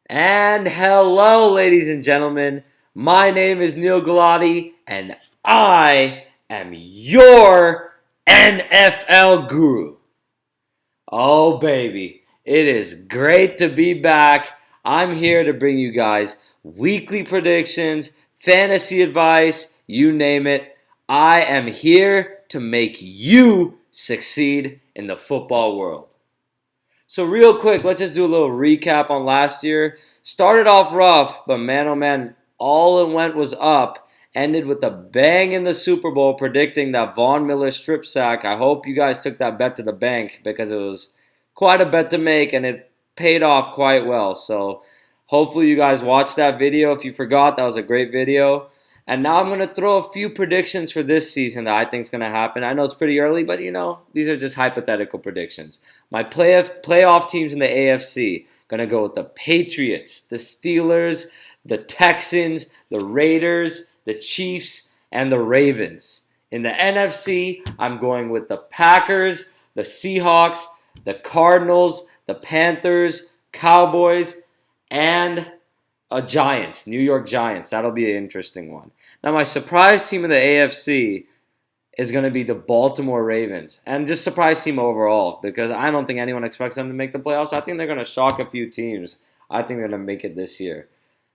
And hello, ladies and gentlemen. My name is Neal Galati, and I am your NFL guru. Oh, baby, it is great to be back. I'm here to bring you guys weekly predictions, fantasy advice, you name it. I am here to make you succeed in the football world. So real quick, let's just do a little recap on last year. Started off rough, but man oh man, all it went was up. Ended with a bang in the Super Bowl, predicting that Von Miller strip sack. I hope you guys took that bet to the bank because it was quite a bet to make and it paid off quite well. So hopefully you guys watched that video. If you forgot, that was a great video. And now I'm going to throw a few predictions for this season that I think is going to happen. I know it's pretty early, but these are just hypothetical predictions. My playoff teams in the AFC, going to go with the Patriots, the Steelers, the Texans, the Raiders, the Chiefs, and the Ravens. In the NFC, I'm going with the Packers, the Seahawks, the Cardinals, the Panthers, Cowboys, and Giants, New York Giants. That'll be an interesting one. Now, my surprise team in the AFC is going to be the Baltimore Ravens. And just surprise team overall because I don't think anyone expects them to make the playoffs. I think they're going to shock a few teams. I think they're going to make it this year.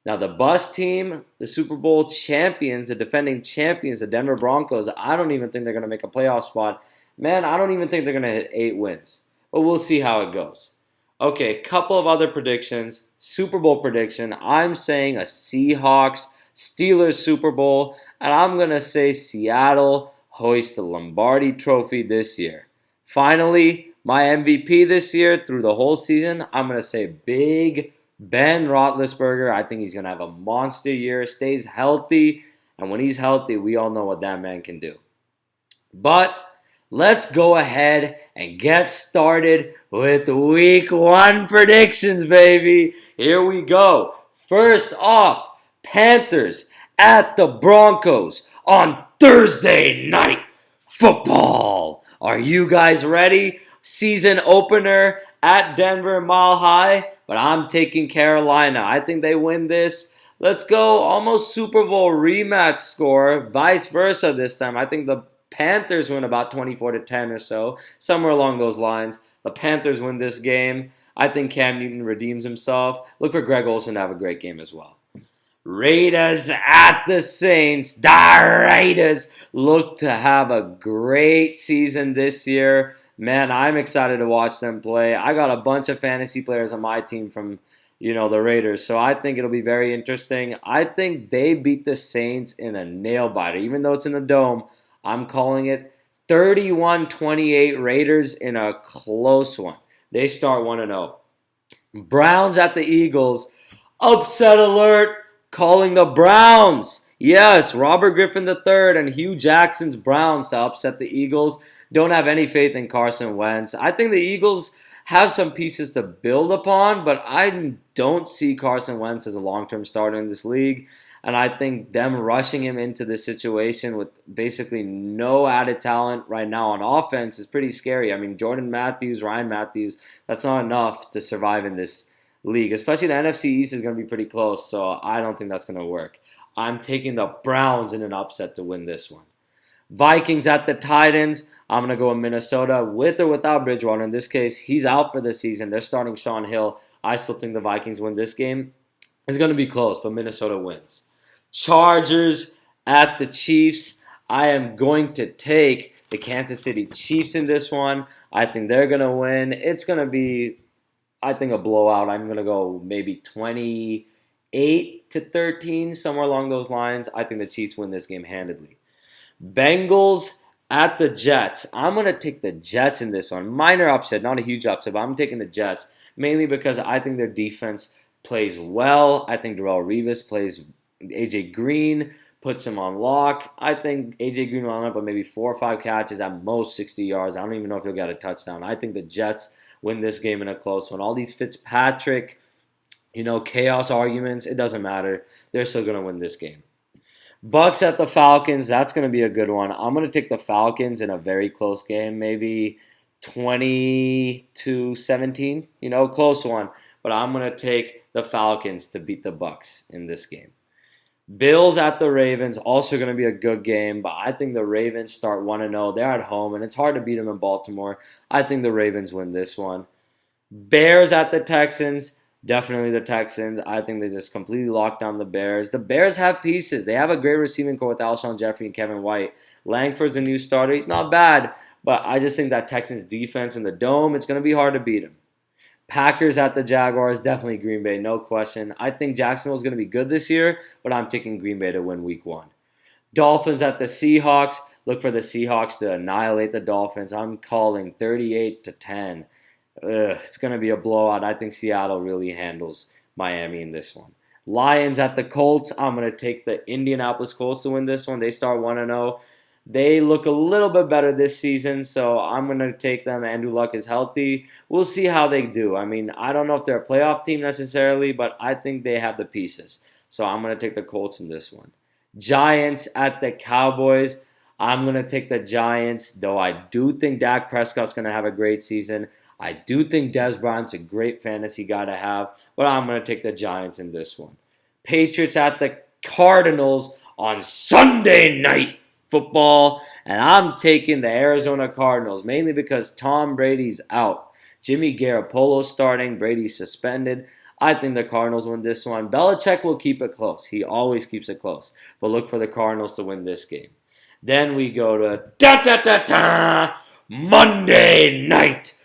Now, the bus team, the Super Bowl champions, the defending champions, the Denver Broncos, I don't even think they're going to make a playoff spot. Man, I don't even think they're going to hit 8 wins. But we'll see how it goes. Okay, couple of other predictions. Super Bowl prediction. I'm saying a Seahawks Steelers Super Bowl, and I'm going to say Seattle hoist the Lombardi Trophy this year. Finally, my MVP this year through the whole season, I'm going to say big Ben Roethlisberger. I think he's going to have a monster year, stays healthy, and when he's healthy, we all know what that man can do. But let's go ahead and get started with week 1 predictions, baby. Here we go. First off, Panthers at the Broncos on Thursday night football. Are you guys ready? Season opener at Denver Mile High, but I'm taking Carolina. I think they win this. Let's go. Almost Super Bowl rematch score. Vice versa this time. I think the Panthers win about 24-10 or so, somewhere along those lines. The Panthers win this game. I think Cam Newton redeems himself. Look for Greg Olsen to have a great game as well. Raiders at the Saints. The Raiders look to have a great season this year. Man, I'm excited to watch them play. I got a bunch of fantasy players on my team from, the Raiders. So I think it'll be very interesting. I think they beat the Saints in a nail biter. Even though it's in the Dome, I'm calling it 31-28 Raiders in a close one. They start 1-0. Browns at the Eagles. Upset alert. Calling the Browns. Yes, Robert Griffin III and Hugh Jackson's Browns to upset the Eagles. Don't have any faith in Carson Wentz. I think the Eagles have some pieces to build upon, but I don't see Carson Wentz as a long-term starter in this league. And I think them rushing him into this situation with basically no added talent right now on offense is pretty scary. I mean, Jordan Matthews, Ryan Matthews, that's not enough to survive in this league. Especially the NFC East is going to be pretty close, so I don't think that's going to work. I'm taking the Browns in an upset to win this one. Vikings at the Titans. I'm going to go with Minnesota with or without Bridgewater. In this case, he's out for the season. They're starting Sean Hill. I still think the Vikings win this game. It's going to be close, but Minnesota wins. Chargers at the Chiefs. I am going to take the Kansas City Chiefs in this one. I think they're going to win. It's going to be, I think, a blowout. I'm going to go maybe 28-13, somewhere along those lines. I think the Chiefs win this game handedly. Bengals at the Jets. I'm going to take the Jets in this one. Minor upset, not a huge upset, but I'm taking the Jets, mainly because I think their defense plays well. I think Darrelle Revis plays AJ Green, puts him on lock. I think AJ Green will end up with maybe 4 or 5 catches, at most 60 yards. I don't even know if he'll get a touchdown. I think the Jets win this game in a close one. All these Fitzpatrick, chaos arguments, it doesn't matter. They're still going to win this game. Bucks at the Falcons, that's going to be a good one. I'm going to take the Falcons in a very close game, maybe 20-17, close one. But I'm going to take the Falcons to beat the Bucs in this game. Bills at the Ravens, also going to be a good game, but I think the Ravens start 1-0. They're at home, and it's hard to beat them in Baltimore. I think the Ravens win this one. Bears at the Texans, definitely the Texans. I think they just completely lock down the Bears. The Bears have pieces. They have a great receiving core with Alshon Jeffrey and Kevin White. Langford's a new starter. He's not bad, but I just think that Texans defense in the Dome, it's going to be hard to beat him. Packers at the Jaguars, definitely Green Bay, no question. I think Jacksonville's going to be good this year, but I'm taking Green Bay to win week 1. Dolphins at the Seahawks. Look for the Seahawks to annihilate the Dolphins. I'm calling 38-10. It's going to be a blowout. I think Seattle really handles Miami in this one. Lions at the Colts. I'm going to take the Indianapolis Colts to win this one. They start 1-0. They look a little bit better this season, so I'm going to take them. Andrew Luck is healthy. We'll see how they do. I mean, I don't know if they're a playoff team necessarily, but I think they have the pieces. So I'm going to take the Colts in this one. Giants at the Cowboys. I'm going to take the Giants, though I do think Dak Prescott's going to have a great season. I do think Dez Bryant's a great fantasy guy to have, but I'm going to take the Giants in this one. Patriots at the Cardinals on Sunday Night Football, and I'm taking the Arizona Cardinals, mainly because Tom Brady's out. Jimmy Garoppolo's starting, Brady's suspended. I think the Cardinals win this one. Belichick will keep it close. He always keeps it close. But look for the Cardinals to win this game. Then we go to Monday Night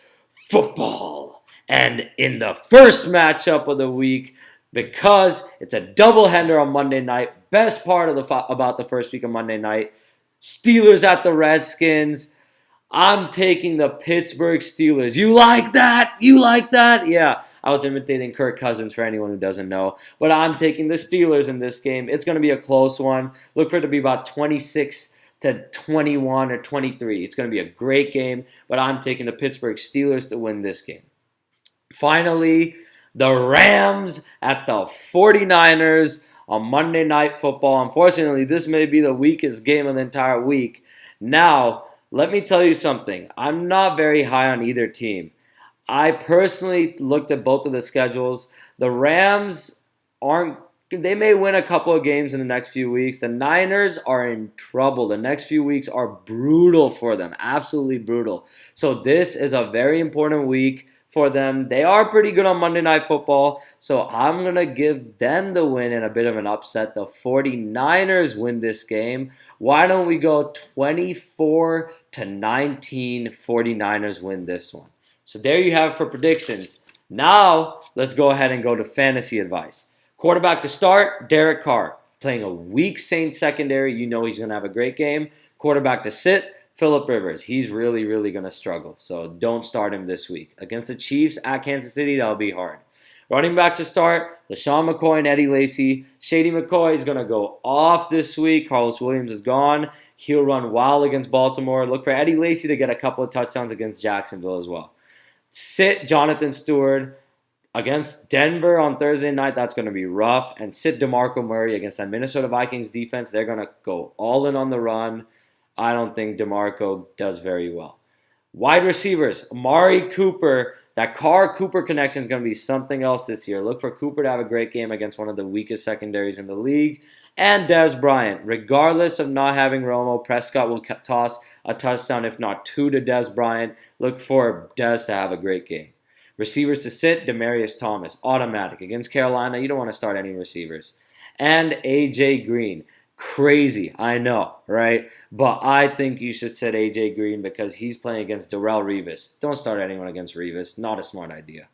Football. And in the first matchup of the week, because it's a doubleheader on Monday night, best part of about the first week of Monday night, Steelers at the Redskins. I'm taking the Pittsburgh Steelers. You like that? You like that? Yeah, I was imitating Kirk Cousins for anyone who doesn't know. But I'm taking the Steelers in this game. It's going to be a close one. Look for it to be about 26-21 or 23. It's going to be a great game, but I'm taking the Pittsburgh Steelers to win this game. Finally, the Rams at the 49ers on Monday Night Football. Unfortunately, this may be the weakest game of the entire week. Now, let me tell you something. I'm not very high on either team. I personally looked at both of the schedules. The Rams they may win a couple of games in the next few weeks. The Niners are in trouble. The next few weeks are brutal for them. Absolutely brutal. So this is a very important week for them. They are pretty good on Monday Night Football, so I'm going to give them the win in a bit of an upset. The 49ers win this game. Why don't we go 24-19, 49ers win this one. So there you have it for predictions. Now, let's go ahead and go to fantasy advice. Quarterback to start, Derek Carr. Playing a weak Saints secondary, you know he's going to have a great game. Quarterback to sit, Phillip Rivers. He's really, really going to struggle, so don't start him this week. Against the Chiefs at Kansas City, that'll be hard. Running backs to start, LeSean McCoy and Eddie Lacy. Shady McCoy is going to go off this week. Carlos Williams is gone. He'll run wild against Baltimore. Look for Eddie Lacy to get a couple of touchdowns against Jacksonville as well. Sit Jonathon Stewart against Denver on Thursday night. That's going to be rough. And sit Demarco Murray against that Minnesota Vikings defense. They're going to go all in on the run. I don't think Demarco does very well. Wide receivers, Amari Cooper. That Carr-Cooper connection is going to be something else this year. Look for Cooper to have a great game against one of the weakest secondaries in the league. And Dez Bryant. Regardless of not having Romo, Prescott will toss a touchdown, if not two, to Dez Bryant. Look for Dez to have a great game. Receivers to sit, Demaryius Thomas. Automatic. Against Carolina, you don't want to start any receivers. And A.J. Green. Crazy, I know, right? But I think you should sit A.J. Green because he's playing against Darrelle Revis. Don't start anyone against Revis. Not a smart idea.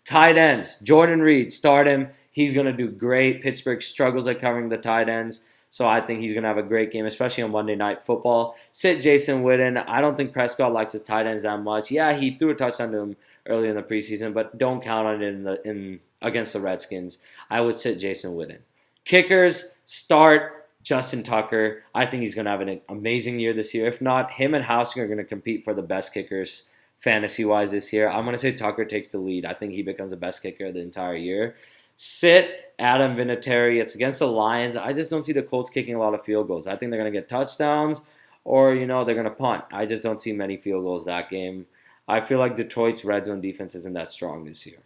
Tight ends, Jordan Reed, start him. He's going to do great. Pittsburgh struggles at covering the tight ends, so I think he's going to have a great game, especially on Monday Night Football. Sit Jason Witten. I don't think Prescott likes his tight ends that much. Yeah, he threw a touchdown to him early in the preseason, but don't count on it against the Redskins. I would sit Jason Witten. Kickers, start Justin Tucker. I think he's going to have an amazing year this year. If not, him and Housing are going to compete for the best kickers fantasy-wise this year. I'm going to say Tucker takes the lead. I think he becomes the best kicker the entire year. Sit Adam Vinateri. It's against the Lions. I just don't see the Colts kicking a lot of field goals. I think they're going to get touchdowns or, they're going to punt. I just don't see many field goals that game. I feel like Detroit's red zone defense isn't that strong this year.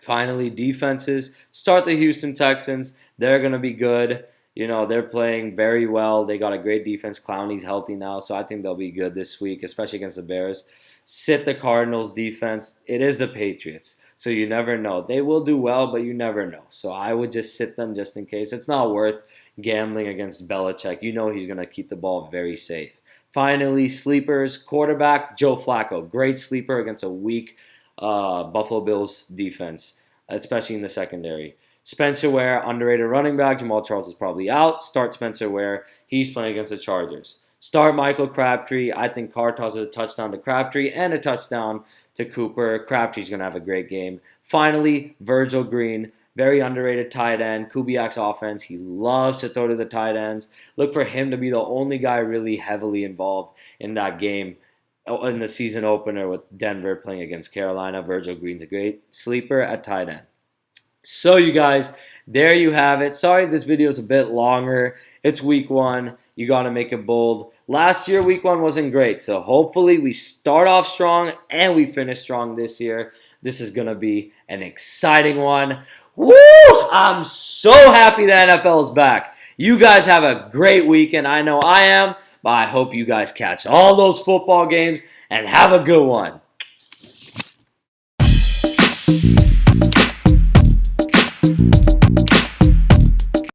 Finally, defenses. Start the Houston Texans. They're going to be good. They're playing very well. They got a great defense. Clowney's healthy now, so I think they'll be good this week, especially against the Bears. Sit the Cardinals defense. It is the Patriots, so you never know. They will do well, but you never know. So I would just sit them just in case. It's not worth gambling against Belichick. He's going to keep the ball very safe. Finally, sleepers. Quarterback, Joe Flacco. Great sleeper against a weak Buffalo Bills defense, especially in the secondary. Spencer Ware, underrated running back. Jamal Charles is probably out. Start Spencer Ware. He's playing against the Chargers. Start Michael Crabtree. I think Carr tosses a touchdown to Crabtree and a touchdown to Cooper. Crabtree's going to have a great game. Finally, Virgil Green. Very underrated tight end. Kubiak's offense. He loves to throw to the tight ends. Look for him to be the only guy really heavily involved in that game in the season opener with Denver playing against Carolina. Virgil Green's a great sleeper at tight end. So you guys, there you have it. Sorry if this video is a bit longer. It's week 1. You got to make it bold. Last year, week 1 wasn't great. So hopefully we start off strong and we finish strong this year. This is going to be an exciting one. Woo! I'm so happy the NFL is back. You guys have a great weekend. I know I am, but I hope you guys catch all those football games and have a good one.